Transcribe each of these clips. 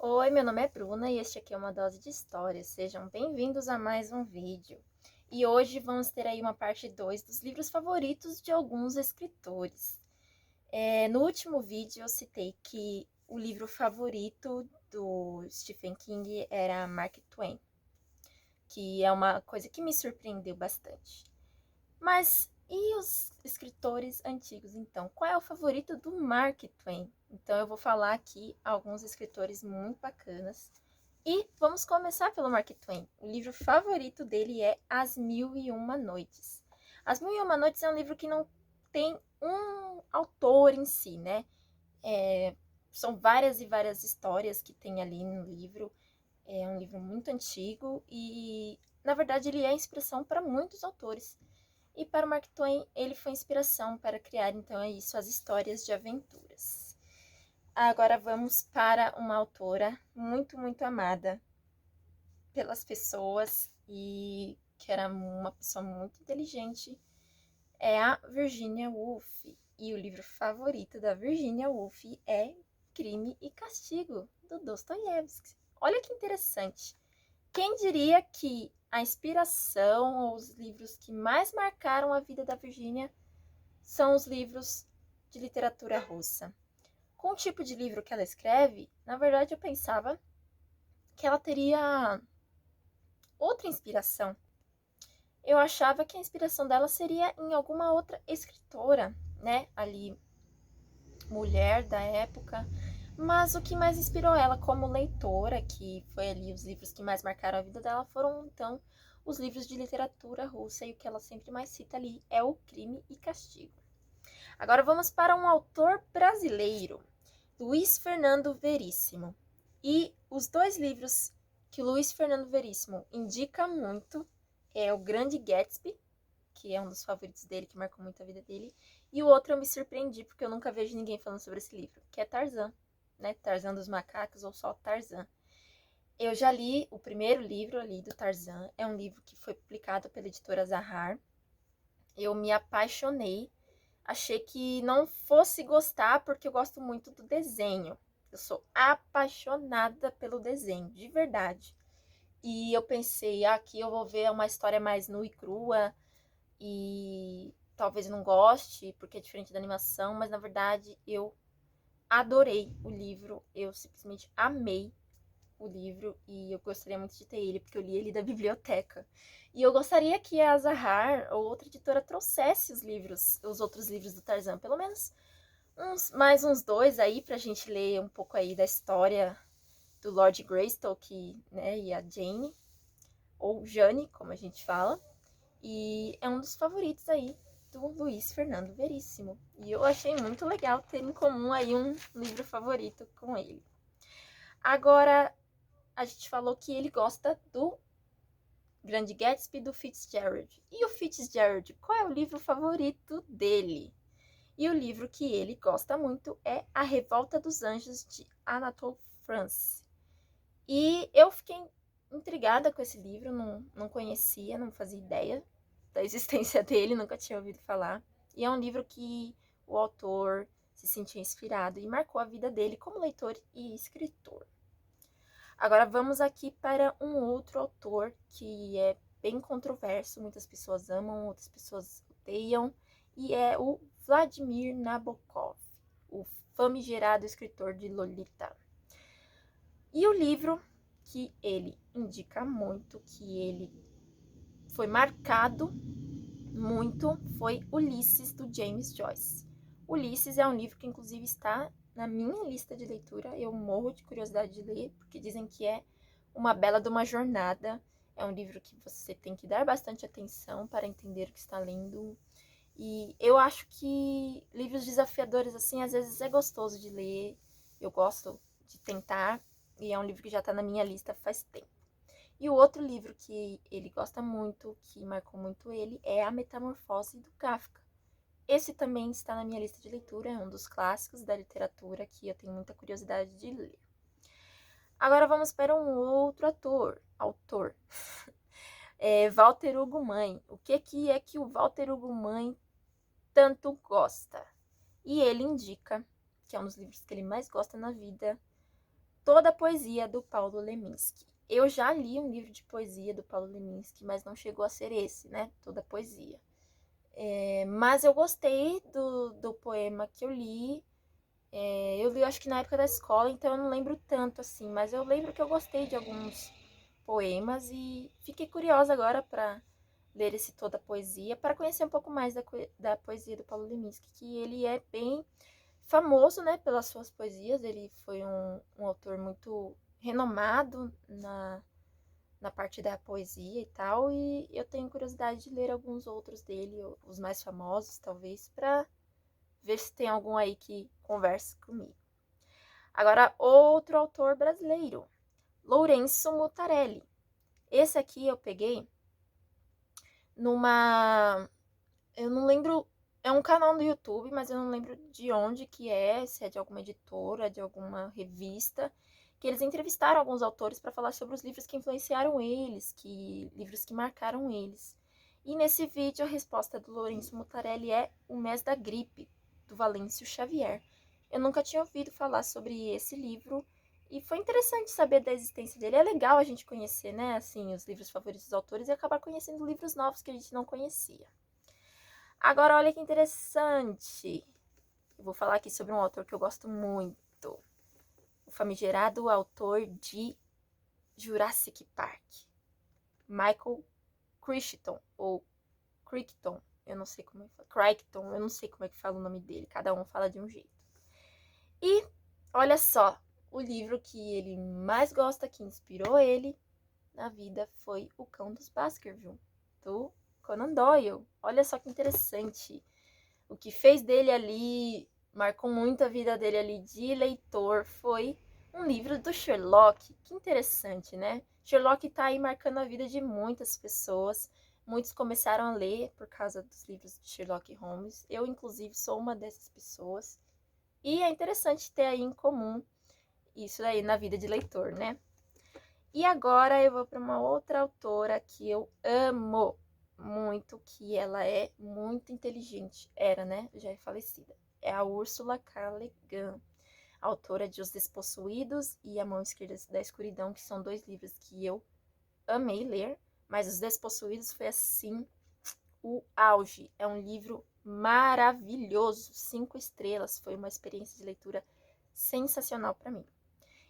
Oi, meu nome é Bruna e este aqui é uma dose de histórias. Sejam bem-vindos a mais um vídeo. E hoje vamos ter aí uma parte 2 dos livros favoritos de alguns escritores. No último vídeo eu citei que o livro favorito do Stephen King era Mark Twain, que é uma coisa que me surpreendeu bastante. Mas e os escritores antigos, então? Qual é o favorito do Mark Twain? Então eu vou falar aqui alguns escritores muito bacanas. E vamos começar pelo Mark Twain. O livro favorito dele é As Mil e Uma Noites. As Mil e Uma Noites é um livro que não tem um autor em si, né? São várias e várias histórias que tem ali no livro. É um livro muito antigo e, na verdade, ele é inspiração para muitos autores. E para Mark Twain, ele foi inspiração para criar, então, é isso, as histórias de aventuras. Agora vamos para uma autora muito, muito amada pelas pessoas e que era uma pessoa muito inteligente, é a Virginia Woolf. E o livro favorito da Virginia Woolf é Crime e Castigo, do Dostoiévski. Olha que interessante. Quem diria que a inspiração ou os livros que mais marcaram a vida da Virginia são os livros de literatura russa? Com o tipo de livro que ela escreve, na verdade eu pensava que ela teria outra inspiração. Eu achava que a inspiração dela seria em alguma outra escritora, né? Ali, mulher da época. Mas o que mais inspirou ela como leitora, que foi ali os livros que mais marcaram a vida dela, foram então os livros de literatura russa. E o que ela sempre mais cita ali é o Crime e Castigo. Agora vamos para um autor brasileiro, Luiz Fernando Veríssimo. E os dois livros que Luiz Fernando Veríssimo indica muito é O Grande Gatsby, que é um dos favoritos dele, que marcou muito a vida dele, e o outro eu me surpreendi, porque eu nunca vejo ninguém falando sobre esse livro, que é Tarzan, né? Tarzan dos Macacos, ou só Tarzan. Eu já li o primeiro livro ali do Tarzan, é um livro que foi publicado pela editora Zahar. Eu me apaixonei, achei que não fosse gostar, porque eu gosto muito do desenho. Eu sou apaixonada pelo desenho, de verdade. E eu pensei, aqui eu vou ver uma história mais nua e crua, e talvez não goste, porque é diferente da animação, mas na verdade eu adorei o livro, eu simplesmente amei o livro e eu gostaria muito de ter ele, porque eu li ele da biblioteca. E eu gostaria que a Zahar ou outra editora trouxesse os livros, os outros livros do Tarzan, pelo menos mais uns dois aí pra gente ler um pouco aí da história do Lord Greystoke, né, e a Jane, ou Jane, como a gente fala. E é um dos favoritos aí do Luiz Fernando Veríssimo. E eu achei muito legal ter em comum aí um livro favorito com ele. Agora, a gente falou que ele gosta do Grande Gatsby do Fitzgerald. E o Fitzgerald, qual é o livro favorito dele? E o livro que ele gosta muito é A Revolta dos Anjos, de Anatole France. E eu fiquei intrigada com esse livro, não conhecia, não fazia ideia da existência dele, nunca tinha ouvido falar. E é um livro que o autor se sentiu inspirado e marcou a vida dele como leitor e escritor. Agora vamos aqui para um outro autor que é bem controverso, muitas pessoas amam, outras pessoas odeiam, e é o Vladimir Nabokov, o famigerado escritor de Lolita. E o livro que ele indica muito, que ele foi marcado muito, foi Ulisses, do James Joyce. Ulisses é um livro que inclusive está na minha lista de leitura, eu morro de curiosidade de ler, porque dizem que é uma bela de uma jornada, é um livro que você tem que dar bastante atenção para entender o que está lendo, e eu acho que livros desafiadores assim, às vezes é gostoso de ler, eu gosto de tentar, e é um livro que já está na minha lista faz tempo. E o outro livro que ele gosta muito, que marcou muito ele, é A Metamorfose do Kafka. Esse também está na minha lista de leitura, é um dos clássicos da literatura que eu tenho muita curiosidade de ler. Agora vamos para um outro autor. Walter Hugo Mãe. O que é que o Walter Hugo Mãe tanto gosta? E ele indica, que é um dos livros que ele mais gosta na vida, toda a poesia do Paulo Leminski. Eu já li um livro de poesia do Paulo Leminski, mas não chegou a ser esse, né? Toda a poesia. Mas eu gostei do poema que eu li. Eu li, acho que na época da escola, então eu não lembro tanto, assim. Mas eu lembro que eu gostei de alguns poemas e fiquei curiosa agora para ler esse Toda a Poesia, para conhecer um pouco mais da poesia do Paulo Leminski, que ele é bem famoso, né, pelas suas poesias. Ele foi um autor muito renomado na parte da poesia e tal, e eu tenho curiosidade de ler alguns outros dele, os mais famosos, talvez, para ver se tem algum aí que converse comigo. Agora, outro autor brasileiro, Lourenço Mutarelli. Esse aqui eu peguei numa... Eu não lembro... É um canal no YouTube, mas eu não lembro de onde que é, se é de alguma editora, de alguma revista, que eles entrevistaram alguns autores para falar sobre os livros que influenciaram eles, livros que marcaram eles. E nesse vídeo a resposta do Lourenço Mutarelli é O Mês da Gripe, do Valêncio Xavier. Eu nunca tinha ouvido falar sobre esse livro e foi interessante saber da existência dele. É legal a gente conhecer, né, assim, os livros favoritos dos autores e acabar conhecendo livros novos que a gente não conhecia. Agora, olha que interessante. Eu vou falar aqui sobre um autor que eu gosto muito. O famigerado autor de Jurassic Park. Michael Crichton, ou Crichton, eu não sei como é que fala. Crichton, eu não sei como é que fala o nome dele. Cada um fala de um jeito. E, olha só, o livro que ele mais gosta, que inspirou ele na vida, foi O Cão dos Baskerville, do Conan Doyle. Olha só que interessante. O que fez dele ali, marcou muito a vida dele ali de leitor, foi um livro do Sherlock. Que interessante, né? Sherlock tá aí marcando a vida de muitas pessoas. Muitos começaram a ler por causa dos livros de Sherlock Holmes. Eu, inclusive, sou uma dessas pessoas. E é interessante ter aí em comum isso aí na vida de leitor, né? E agora eu vou para uma outra autora que eu amo muito, que ela é muito inteligente. Era, né? Já é falecida. É a Ursula K. Le Guin, autora de Os Despossuídos e A Mão Esquerda da Escuridão, que são 2 livros que eu amei ler, mas Os Despossuídos foi, assim, o auge. É um livro maravilhoso, 5 estrelas, foi uma experiência de leitura sensacional para mim.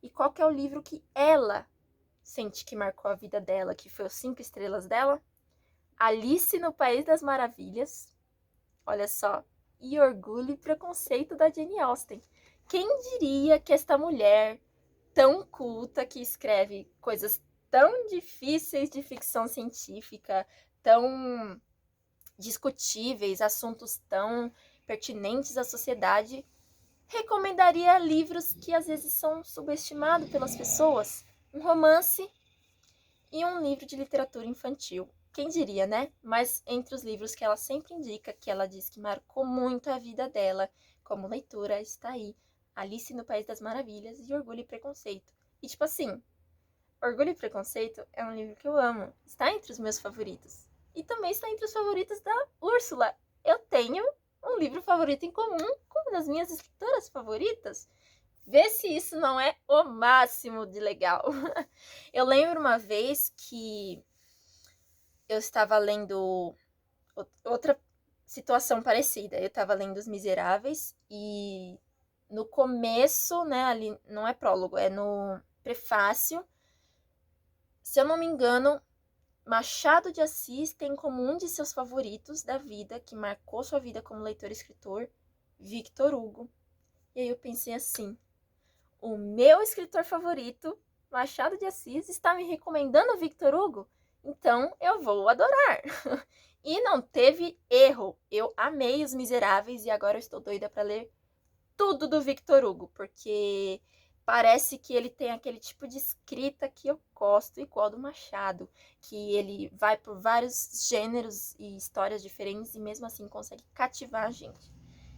E qual que é o livro que ela sente que marcou a vida dela, que foi os 5 estrelas dela? Alice no País das Maravilhas, olha só, e Orgulho e Preconceito, da Jane Austen. Quem diria que esta mulher tão culta, que escreve coisas tão difíceis de ficção científica, tão discutíveis, assuntos tão pertinentes à sociedade, recomendaria livros que às vezes são subestimados pelas pessoas? Um romance e um livro de literatura infantil. Quem diria, né? Mas entre os livros que ela sempre indica, que ela diz que marcou muito a vida dela como leitura, está aí Alice no País das Maravilhas e Orgulho e Preconceito. E tipo assim, Orgulho e Preconceito é um livro que eu amo, está entre os meus favoritos. E também está entre os favoritos da Úrsula. Eu tenho um livro favorito em comum com uma das minhas escritoras favoritas. Vê se isso não é o máximo de legal. Eu lembro uma vez que eu estava lendo outra situação parecida. Eu estava lendo Os Miseráveis e no começo, né, ali não é prólogo, é no prefácio. Se eu não me engano, Machado de Assis tem como um de seus favoritos da vida, que marcou sua vida como leitor e escritor, Victor Hugo. E aí eu pensei assim, o meu escritor favorito, Machado de Assis, está me recomendando Victor Hugo? Então eu vou adorar. E não teve erro. Eu amei Os Miseráveis e agora eu estou doida para ler tudo do Victor Hugo, porque parece que ele tem aquele tipo de escrita que eu gosto, igual do Machado, que ele vai por vários gêneros e histórias diferentes e mesmo assim consegue cativar a gente.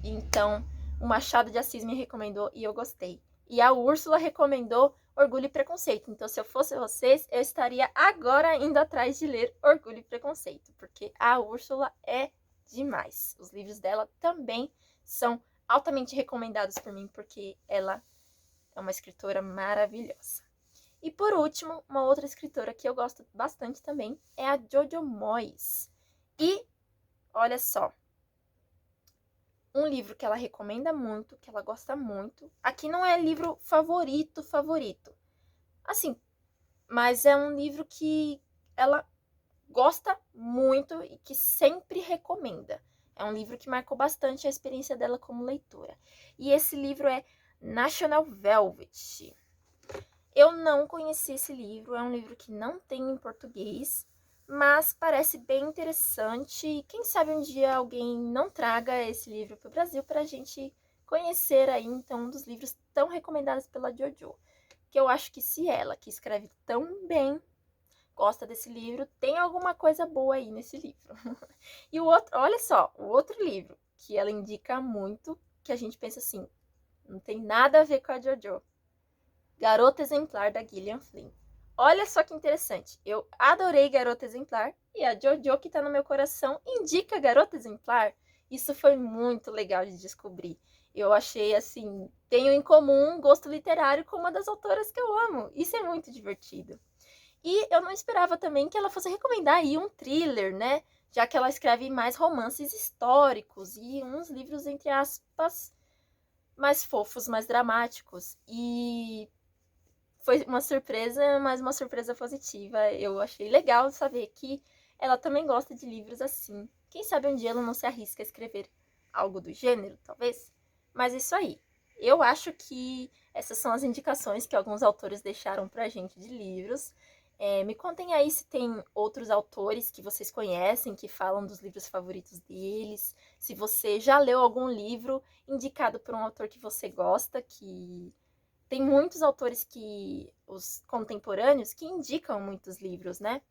Então, o Machado de Assis me recomendou e eu gostei. E a Úrsula recomendou Orgulho e Preconceito. Então, se eu fosse vocês, eu estaria agora indo atrás de ler Orgulho e Preconceito, porque a Úrsula é demais. Os livros dela também são altamente recomendados por mim, porque ela É uma escritora maravilhosa. E por último, uma outra escritora que eu gosto bastante também é a Jojo Moyes. E, olha só, um livro que ela recomenda muito, que ela gosta muito. Aqui não é livro favorito. Assim, mas é um livro que ela gosta muito e que sempre recomenda. É um livro que marcou bastante a experiência dela como leitora. E esse livro é National Velvet. Eu não conheci esse livro, é um livro que não tem em português, mas parece bem interessante. E quem sabe um dia alguém não traga esse livro para o Brasil para a gente conhecer aí, então, um dos livros tão recomendados pela Jojo. Que eu acho que se ela, que escreve tão bem, gosta desse livro, tem alguma coisa boa aí nesse livro. E o outro, olha só, o outro livro que ela indica muito, que a gente pensa assim, não tem nada a ver com a Jojo. Garota Exemplar, da Gillian Flynn. Olha só que interessante, eu adorei Garota Exemplar e a Jojo, que tá no meu coração, indica Garota Exemplar. Isso foi muito legal de descobrir. Eu achei assim, tenho em comum um gosto literário com uma das autoras que eu amo. Isso é muito divertido. E eu não esperava também que ela fosse recomendar aí um thriller, né? Já que ela escreve mais romances históricos e uns livros, entre aspas, mais fofos, mais dramáticos. E foi uma surpresa, mas uma surpresa positiva. Eu achei legal saber que ela também gosta de livros assim. Quem sabe um dia ela não se arrisca a escrever algo do gênero, talvez? Mas isso aí. Eu acho que essas são as indicações que alguns autores deixaram pra gente de livros. Me contem aí se tem outros autores que vocês conhecem, que falam dos livros favoritos deles. Se você já leu algum livro indicado por um autor que você gosta, que tem muitos autores os contemporâneos, que indicam muitos livros, né?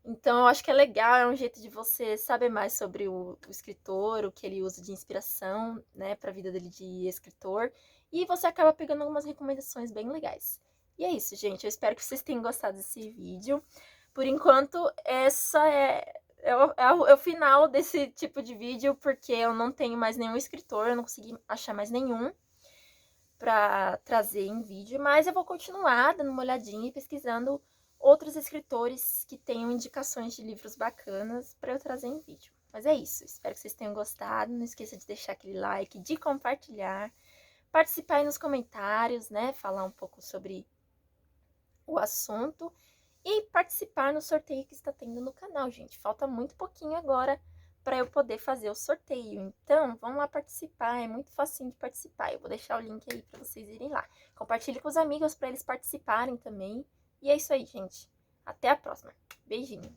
Então eu acho que é legal, é um jeito de você saber mais sobre o escritor, o que ele usa de inspiração, né, para a vida dele de escritor, e você acaba pegando algumas recomendações bem legais. E é isso, gente. Eu espero que vocês tenham gostado desse vídeo. Por enquanto, essa é o final desse tipo de vídeo, porque eu não tenho mais nenhum escritor, eu não consegui achar mais nenhum para trazer em vídeo, mas eu vou continuar dando uma olhadinha e pesquisando outros escritores que tenham indicações de livros bacanas para eu trazer em vídeo. Mas é isso, espero que vocês tenham gostado. Não esqueça de deixar aquele like, de compartilhar, participar aí nos comentários, né? Falar um pouco sobre o assunto e participar no sorteio que está tendo no canal, gente. Falta muito pouquinho agora para eu poder fazer o sorteio. Então, vamos lá participar, é muito facinho de participar. Eu vou deixar o link aí para vocês irem lá. Compartilhe com os amigos para eles participarem também. E é isso aí, gente. Até a próxima. Beijinho.